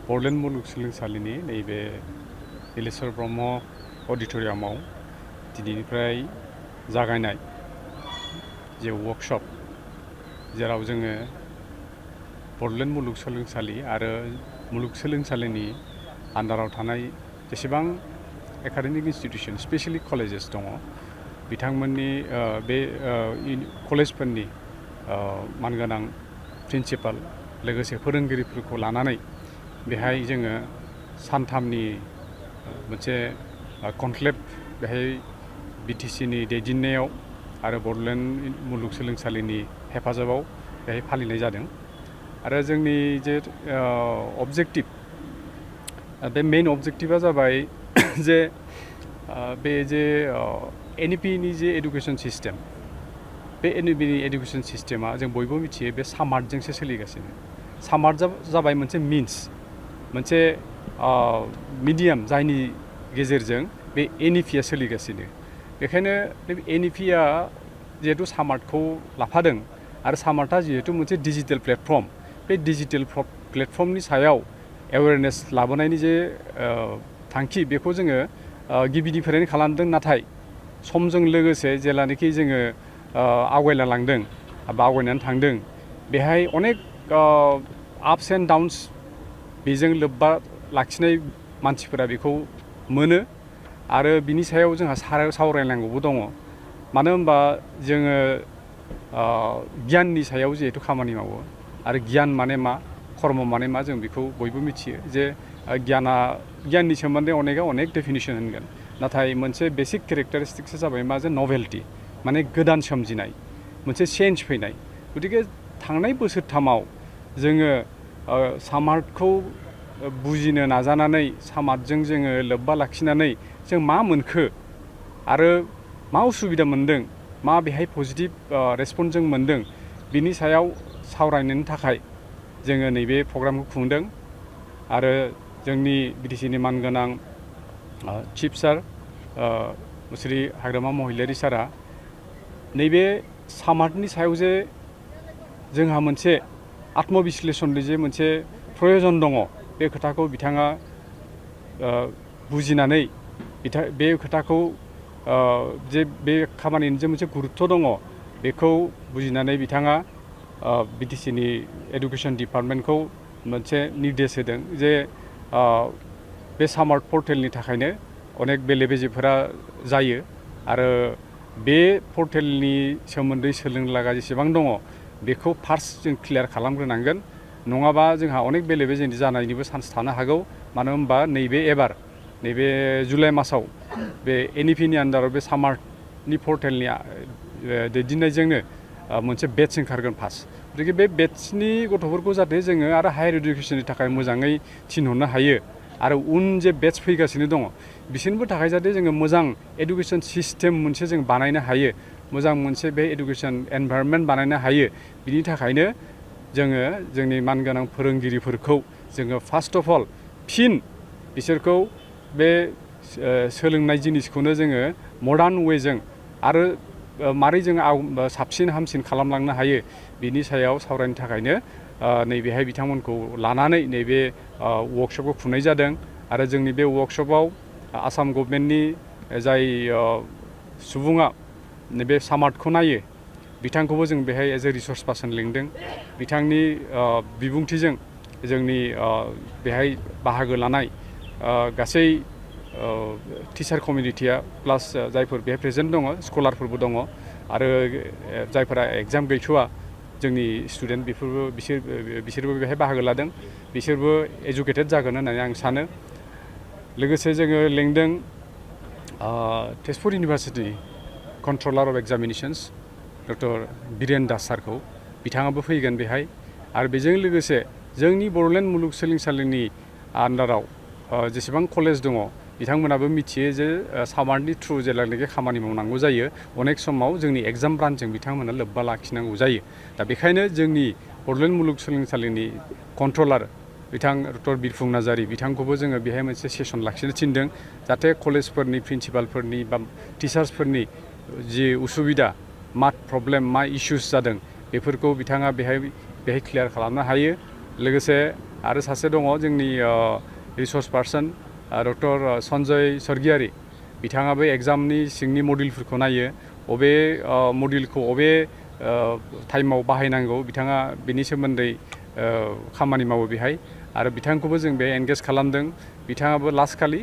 बड'लेण्ड मुलुगसोलोंसालिनि नैबे नीलेश्वर ब्रह्म अडिट'रियामाव दिनैनिफ्राय जागायनाय जे वर्कशप जेराव जोङो बड'लेण्ड मुलुगसोलोंसालि आरो मुलुगसोलोंसालिनि आन्दाराव थानाय जेसेबां एकाडेमिक इन्स्टिटिउसन स्पेसियेलि कलेजेस दङ बिथांमोननि बे कलेजफोरनि मानगोनां प्रिन्सिपाल लोगोसे फोरोंगिरिफोरखौ लानानै बेहाय जोङो सानथामनि मोनसे कनक्लेभ बेहाय बिटिसिनि दैदेननायाव आरो बड'लेण्ड मुलुगसोलोंसालिनि हेफाजाबाव बेहाय फालिनाय जादों आरो जोंनि जे अबजेक्टिभ बे मेइन अबजेक्टिभा जाबाय जे बे जे एनइपिनि जे एडुकेसन सिस्टेम बे एनइपिनि एडुकेसन सिस्टेमा जों बयबो मिथियो बे सामार्टजोंसो सोलिगासिनो सामार्ट जाबाय मोनसे मिन्स मोनसे मिडियाम जायनि गेजेरजों बे एनइपिया सोलिगासिनो बेखायनो बे एनइपिया जिहेतु सामार्टखौ लाफादों आरो सामार्टआ जिहेतु मोनसे डिजिटेल प्लेटफर्म बे डिजिटेल प्लेटफर्मनि सायाव एवेयारनेस लाबोनायनि जे थांखि बेखौ जोङो गिबिनिफ्रायनो खालामदों नाथाय समजों लोगोसे जेलानाखि जोङो आवगायलांदों बा आवगायनानै थांदों बेहाय अनेक आपस एन्ड डाउन्स बेजों लोब्बा लाखिनाय मानसिफोरा बेखौ मोनो आरो बिनि सायाव जोंहा सावरायनांगौबो दङ मानो होनबा जोङो गियाननि सायाव जिहेतु खामानि मावो आरो गियान माने मा कर्म माने मा जों बेखौ बयबो मिथियो जे गियाननि सोमोन्दै अनेक डेफिनिसन होनगोन नाथाय मोनसे बेसिक केरेक्टारिस्टिक्सआ जाबाय मा जे नभेल्टि माने गोदान सोमजिनाय मोनसे चेन्ज फैनाय गतिके थांनाय बोसोरथामाव जोङो सामार्टखौ बुजिनो नाजानानै सामार्टजों जोङो लोब्बा लाखिनानै जों मा मोनखो आरो मा उसुबिदा मोनदों मा बेहाय पजिटिभ रेसपन्स जों मोनदों बिनि सायाव सावरायनो थाखाय जोङो नैबे प्रग्रामखौ खुंदों आरो जोंनि बिटिसिनि मानगोनां चिफ सार मुस्रि हाग्रामा महिलारि सारा नैबे सामार्टनि सायाव जे जोंहा मोनसे आत्मबिश्लेषणनि जे मोनसे प्रयजन दङ बे खोथाखौ बिथाङा बुजिनानै बे खोथाखौ जे बे खामानिनि जे मोनसे गुरुत्व दङ बेखौ बुजिनानै बिथाङा बिटिसिनि एडुकेसन डिपार्टमेन्टखौ मोनसे निर्देश होदों जे बे सामार्ट पर्टेलनि थाखायनो अनेक बेले बेजेफोरा जायो आरो बे पर्टेलनि सोमोन्दै सोलोंनो लागा जेसेबां दङ बेखौ फार्स्ट जों क्लियार खालामग्रोनांगोन नङाबा जोंहा अनेक बेले बेजे जानायनिबो चान्स थानो हागौ मानो होनबा नैबे जुलाइ मासाव बे एनइपिनि आन्दाराव बे सामार्टनि पर्टेलनि दैदेननायजोंनो मोनसे बेट्च ओंखारगोन फार्स्ट गतिके बे बेट्चनि गथ'फोरखौ जाहाथे जोङो आरो हायार इडुकेसननि थाखाय मोजाङै थिनहरनो हायो आरो उन जे बेट्च फैगासिनो दङ बिसोरनिबो थाखाय जाहाथे जोङो मोजां एडुकेसन सिस्टेम मोनसे जों बानायनो हायो मोजां मोनसे बे एडुकेसन एनभायरनमेन्ट बानायनो हायो बिनि थाखायनो जोङो जोंनि मानगोनां फोरोंगिरिफोरखौ जोङो फार्स्ट अफ अल फिन बिसोरखौ बे सोलोंनाय जिनिसखौनो जोङो मडार्न वेजों आरो मारै जोङो साबसिन हामसिन खालामलांनो हायो बिनि सायाव सावरायनो थाखायनो नैबेहाय बिथांमोनखौ लानानै नैबे वर्कशपखौ खुंनाय जादों आरो जोंनि बे वर्कशपआव आसाम गभर्नमेन्टनि जाय सुबुङा नैबे सामार्टखौ नायो बिथांखौबो जों बेहाय एज ए रिसर्स पार्सन लिंदों बिथांनि बिबुंथिजों जोंनि बेहाय बाहागो लानाय गासै टिचार कमिउनिटिया प्लास जायफोर बेहाय प्रेजेन्ट दङ स्कलारफोरबो दङ आरो जायफोरा एग्जाम गैथ'वा जोंनि स्टुडेन्ट बिसोरबो बेहाय बाहागो लादों बिसोरबो एजुकेटेड जागोन होननानै आं सानो लोगोसे जोङो लिंदों Tezpur university controller of examinations doctor Biren Das सारखौ बिथाङाबो फैगोन बेहाय आरो बेजों लोगोसे जोंनि बड'लेण्ड मुलुगसोलोंसालिनि आन्दाराव जेसेबां कलेज दङ बिथांमोनाबो मिथियो जे सामार्टनि थ्रु जेब्लानाखि खामानि मावनांगौ जायो अनेक समाव जोंनि एग्जाम ब्रान्चजों बिथांमोना लोब्बा लाखिनांगौ जायो दा बेखायनो जोंनि बड'लेण्ड मुलुगसोलोंसालिनि कन्ट्रलार बिथां डक्टर बिरफुं नार्जारि बिथांखौबो जोङो बेहाय मोनसे सेसन लाखिनो थिनदों जाहाथे कलेजफोरनि प्रिन्सिपालफोरनि बा टिचार्सफोरनि जि उसुबिदा मा प्रब्लेम मा इस्युस जादों बेफोरखौ बिथाङा बेहाय क्लियार खालामनो हायो लोगोसे आरो सासे दङ जोंनि रिसर्स पार्सन डक्टर सन्जय सर्गियारि बिथाङाबो एग्जामनि सिंनि मडुलफोरखौ नायो अबे मडुलखौ अबे टाइमाव बाहायनांगौ बिथाङा बेनि सोमोन्दै खामानि मावो बेहाय आरो बिथांखौबो जों बे एंगेज खालामदों बिथाङाबो लास्ट खालि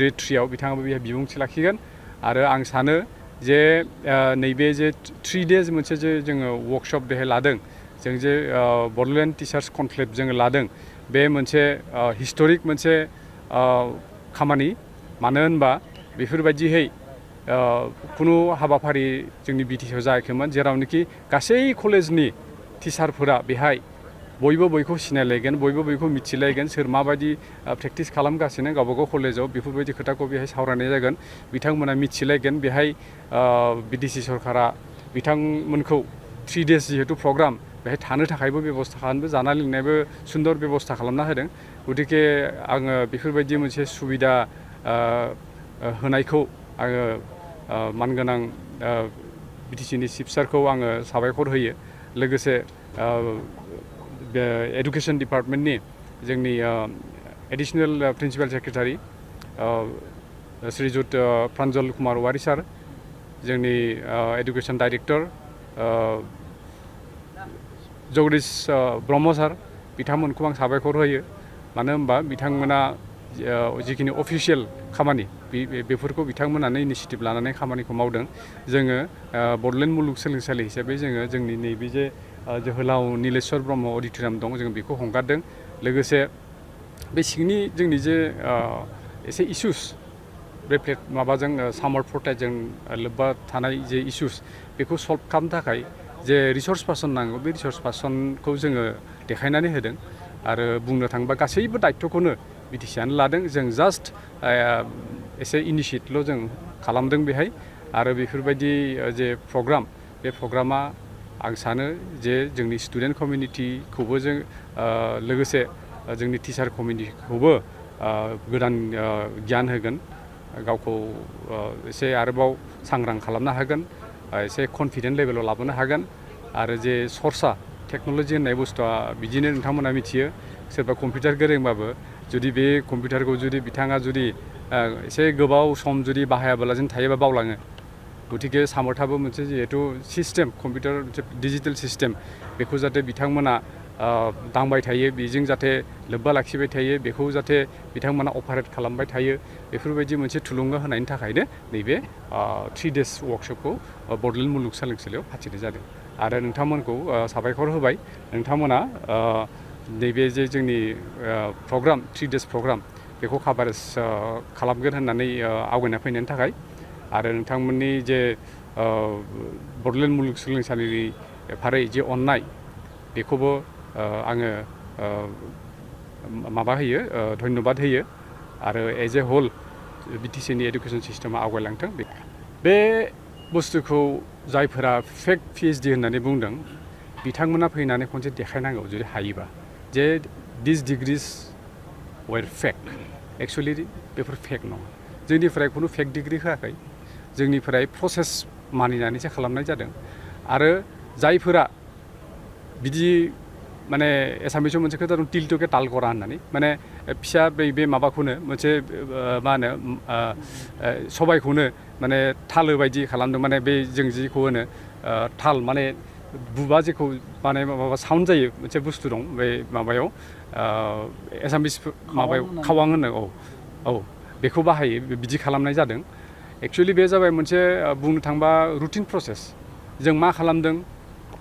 डे 3 आव बिथाङाबो बेहाय बिबुंथि लाखिगोन आरो आं सानो जे नैबे जे 3 days मोनसे जे जोङो वर्कशप बेहाय लादों जों जे बड'लेण्ड टिचार्स कनक्लेव जोङो लादों बे मोनसे हिस्टरिक मोनसे खामानि मानो होनबा बेफोरबायदिहै खुनु हाबाफारि जोंनि बिटिसिआव जायाखैमोन जेरावनोखि गासै कलेजनि टिचारफोरा बेहाय बयबो बयखौ सिनायलायगोन बयबो बयखौ मिथिलायगोन सोर माबायदि प्रेक्टिस खालामगासिनो गावबागाव कलेजाव बेफोरबायदि खोथाखौ बेहाय सावरायनाय जागोन बिथांमोना मिथिलायगोन बेहाय बिटिसि सरकारा बिथांमोनखौ 3 days जिहेतु प्रग्राम बेहाय थानो थाखायबो बेबस्था खालामदों जानाय लोंनायबो सुन्दर बेबस्था खालामना होदों गतिके आङो बेफोरबायदि मोनसे सुबिदा होनायखौ आङो मानगोनां बिटिसिनि चिफ सारखौ आङो साबायखर होयो लोगोसे एडुकेशन डिपार्टमेन्टनि जोंनि एडिशनेल प्रिन्सिपाल सेक्रेटारि श्रीजुत प्रान्जल कुमार औवारी सार जोंनि एडुकेशन डाइरेक्टर जगदीश ब्रह्म सार बिथांमोनखौ आं साबायखर होयो मानो होनबा बिथांमोना जिखिनि अफिसियेल खामानि बेफोरखौ बिथांमोनानो इनिशिएटिभ लानानै खामानिखौ मावदों जोङो बड'लेण्ड मुलुगसोलोंसालि हिसाबै जोङो जोंनि नैबे जे जोहोलाव नीलेश्वर ब्रह्म अडिट'रियाम दं जों बेखौ हंगारदों लोगोसे बे सिंनि जोंनि जे एसे इसुस बे माबाजों सामार प्रटेस्टजों लोब्बा थानाय जे इसुस बेखौ सल्भ खालामनो थाखाय जे रिसर्स पार्सन नांगौ बे रिसर्स पार्सनखौ जोङो देखायनानै होदों आरो बुंनो थाङोबा गासैबो दायित्वखौनो बिटिसिआनो लादों जों जास्ट एसे इनिशिएटल' जों खालामदों बेहाय आरो बेफोरबायदि जे प्रग्राम बे प्रग्रामा आं सानो जे जोंनि स्टुडेन्ट कमिउनिटिखौबो जों लोगोसे जोंनि टिचार कमिउनिटिखौबो गोदान गियान होगोन गावखौ एसे आरोबाव सांग्रां खालामनो हागोन एसे कनफिडेन्ट लेभेलाव लाबोनो हागोन आरो जे सर्सा टेक्न'लजि होननाय बुस्थुआ बिदिनो नोंथांमोना मिथियो सोरबा कम्पिउटार गोरोंबाबो जुदि बे कम्पिउटारखौ जुदि बिथाङा जुदि एसे गोबाव सम जुदि बाहायाबालासिनो थायोबा बावलाङो गतिके सामर्थाबो मोनसे जिहेतु सिस्टेम कम्पिउटार मोनसे डिजिटेल सिस्टेम बेखौ जाहाथे बिथांमोना दांबाय थायो बेजों जाहाथे लोब्बा लाखिबाय थायो बेखौ जाहाथे बिथांमोना अपारेट खालामबाय थायो बेफोरबायदि मोनसे थुलुंगा होनायनि थाखायनो नैबे 3 days वर्कशपखौ बड'लेण्ड मुलुगसोलोंसालियाव फाथिनाय जादों आरो नोंथांमोनखौ साबायखर होबाय नोंथांमोना नैबे जे जोंनि प्रग्राम 3 days प्रग्राम बेखौ काभारेज खालामगोन होननानै आवगायना फैनायनि थाखाय आरो नोंथांमोननि जे बड'लेण्ड मुलुगसोलोंसालिनि फारै जे अननाय बेखौबो आङो माबा होयो धन्यबाद होयो आरो एज ए होल बिटिसिनि एडुकेशन सिस्टेमा आवगायलांथों बे बुस्थुखौ जायफोरा फेक पिएचडि होननानै बुंदों बिथांमोना फैनानै खनसे देखायनांगौ जुदि हायोबा जे दिस डिग्रिज वेर फेक एक्सुवेलि बेफोर फेक नङा जोंनिफ्राय खुनु फेक डिग्रि होआखै जोंनिफ्राय प्रसेस मानिनानैसो खालामनाय जादों आरो जायफोरा बिदि माने एसामिसाव मोनसे खोथा दं तिलटुके ताल करा होननानै माने फिसा बे माबाखौनो मोनसे मा होनो सबायखौनो माने थालो बायदि खालामदों माने बे जों जिखौ होनो थाल माने बुबा जेखौ माने माबा साउन्ड जायो मोनसे बुस्थु दं बे माबायाव एसामिस माबायाव खावां होनो औ बेखौ बाहायो बिदि खालामनाय जादों एक्सुवेलि बे जाबाय मोनसे बुंनो थांबा रुटिन प्रसेस जों मा खालामदों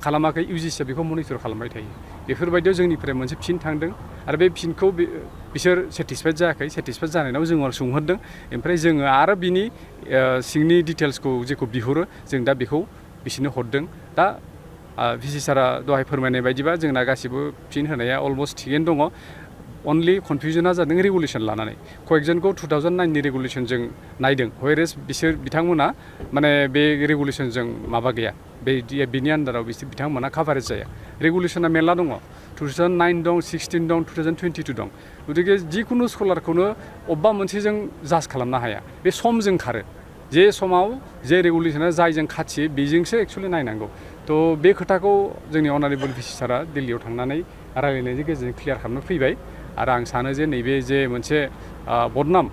खालामाखै इउजिसिआ बेखौ मनिटर खालामबाय थायो बेफोरबायदियाव जोंनिफ्राय मोनसे फिन थांदों आरो बे फिनखौ बिसोर सेटिसफाइड जायाखै सेटिसफाइड जानायनाव जोङो सोंहरदों ओमफ्राय जोङो आरो बिनि सिंनि डिटेल्सखौ जेखौ बिहरो जों दा बेखौ बिसोरनो हरदों दा भिसि सारा दहाय फोरमायनाय बायदिबा जोंना गासिबो फिन होनाया अलमस्ट थिगैनो दङ अनलि कनफिउजना जादों रेगुलेसन लानानै कयेकजनखौ 2009नि रेगुलेसनजों नायदों व्हेरेज बिथांमोना माने बे रेगुलेसनजों माबा गैया बेनि आन्दाराव बिथांमोना काभारेज जाया रेगुलेसना मेरला दङ 2009 दं 16 दं 2022 दं गतिके जिखुनु स्कलारखौनो अबेबा मोनसेजों जाज खालामनो हाया बे समजों खारो जे समाव जे रेगुलेसना जायजों खाथियो बेजोंसो एक्सुवेलि नायनांगौ थ' बे खोथाखौ जोंनि अनारेबल भिसि सारा दिल्लीयाव थांनानै रायलायनायनि गेजेरजों क्लियार खालामनो फैबाय आरो आं सानो जे नैबे जे मोनसे बदनाम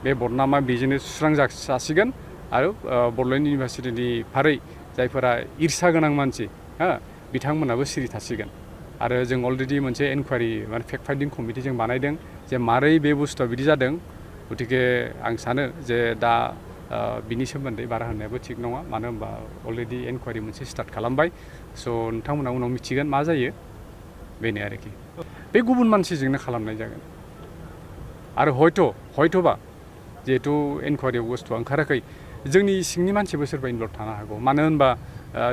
बे बदनामा बेजोंनो सुस्रांजासिगोन आरो बड'लेण्ड इउनिभारसिटिनि फारै जायफोरा ईर्षा गोनां मानसि बिथांमोनाबो सिरि थासिगोन आरो जों अलरेडि मोनसे इनकुवारि माने फेक्ट फाइन्डिं कमिटि जों बानायदों जे मारै बे बुस्थुआ बिदि जादों गतिके आं सानो जे दा बिनि सोमोन्दै बारा होननायाबो थिग नङा मानो होनबा अलरेडि इनकुवारि मोनसे स्टार्ट खालामबाय स' नोंथांमोना उनाव मिथिगोन मा जायो बेनो आरोखि बे गुबुन मानसिजोंनो खालामनाय जागोन आरो हयथ'बा जिहेथु इनकुवारियाव बुस्थुआ ओंखाराखै जोंनि सिंनि मानसिबो सोरबा इनभल्भ थानो हागौ मानो होनबा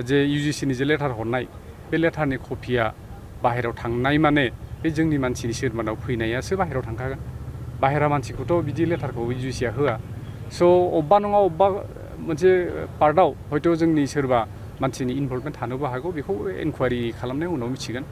जे इउजिसिनि जे लेटार हरनाय बे लेटारनि कपिया बाहेरायाव थांनाय माने बे जोंनि मानसिनि सोरमानाव फैनायासो बाहेरायाव थांखागोन बाहेरा मानसिखौथ' बिदि लेटारखौ इउजिसिया होआ स' अबेबा नङा अबेबा मोनसे पार्टआव हयथ' जोंनि सोरबा मानसिनि इनभल्भमेन्ट थानोबो हागौ बेखौ इनकुवारि खालामनायनि उनाव मिथिगोन